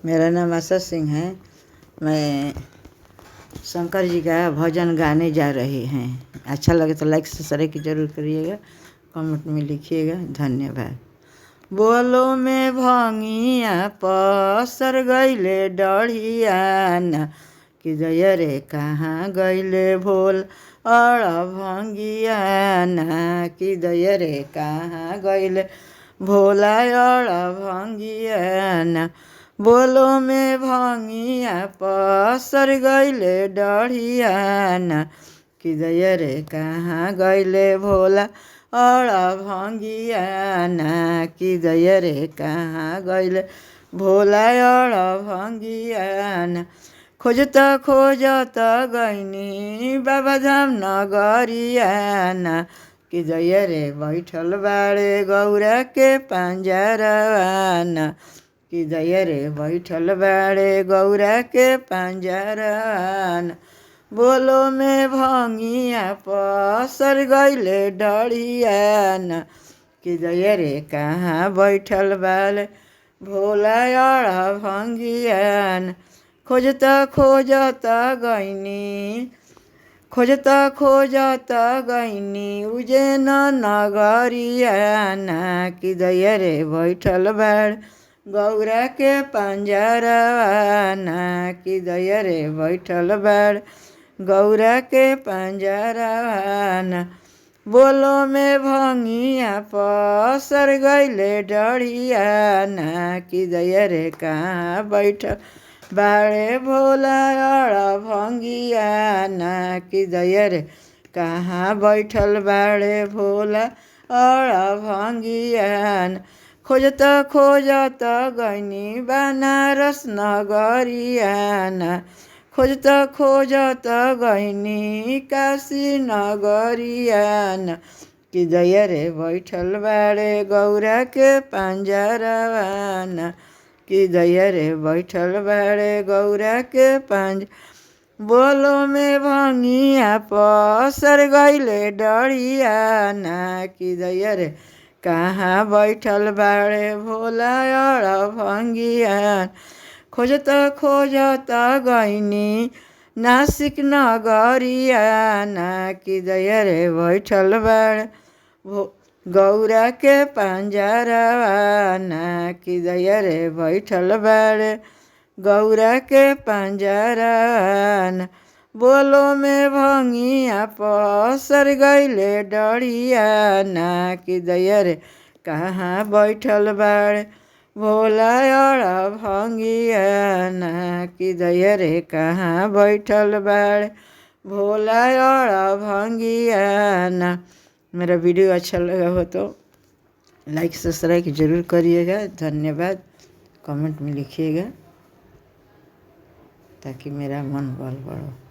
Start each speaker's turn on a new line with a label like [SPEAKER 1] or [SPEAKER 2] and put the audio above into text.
[SPEAKER 1] मेरा नाम आशा सिंह है। मैं शंकर जी का भजन गाने जा रही हैं। अच्छा लगे तो लाइक सब्सक्राइब की जरूर करिएगा, कमेंट में लिखिएगा। धन्यवाद। बोलो में भंगिया पसर गईले डढ़ियाना कि दया रे कहाँ गईले भोल अड़ भंगियाना कि दया रे कहाँ गईले भोला अड़ भंगियाना। बोलो में भंगिया पसर गईले डढ़ियाना कि दया रे कहाँ गईले भोला अड़ भंगियाना कि दया रे कहाँ गईले भोला अड़ भंगियाना। खोजता खोजता गईनी बाबा धाम नगरियाना कि दया रे बैठल बाड़े गौरा के पंजरवाना कि दया रे बैठल बाड़े गौरा के पंजरवाना। बोलो में भंगिया पसर गईले डढ़ियाना कि दया रे कहाँ बैठल बाड़े भोला अड़ भंगियाना। खोजता खोजता गईनी उज्जैन नगरियाना कि दया रे बैठल बाड़ गौरा के पंजरवाना कि दया रे बैठल बाड़ गौरा के पंजरवाना। बोलो में भंगिया पसर गईले डढ़ियाना कि दया रे कहाँ बैठल बाड़े भोला अड़ भंगियाना कि दया रे कहाँ बैठल बाड़े भोला अड़ भंगियाना। खोजता खोजता गईनी बनारस नगरियाना खोजता खोजता गईनी काशी नगरियाना कि दया रे बैठल बाड़े गौरा के पंजरवाना कि दया रे बैठल बाड़े गौरा के पंज। बोलो में भंगिया पसर गईले डढ़ियाना कि दया रे कहाँ बैठल बाड़े भोला अड़ भंगियाना। खोजता खोजता गईनी नासिक नगरियाना कि दया रे बैठल बाड़े गौरा के पंजरवाना कि दया रे बैठल बाड़े गौरा के पंजरवाना। बोलो में भंगिया पसर गईले डढ़ियाना कि दया रे कहाँ बैठल बाड़े भोला अड़ भंगियाना कि दया रे कहाँ बैठल बाड़े भोला अड़ भंगियाना। मेरा वीडियो अच्छा लगा हो तो लाइक सब्सक्राइब जरूर करिएगा। धन्यवाद। कमेंट में लिखिएगा ताकि मेरा मन बल बढ़ो।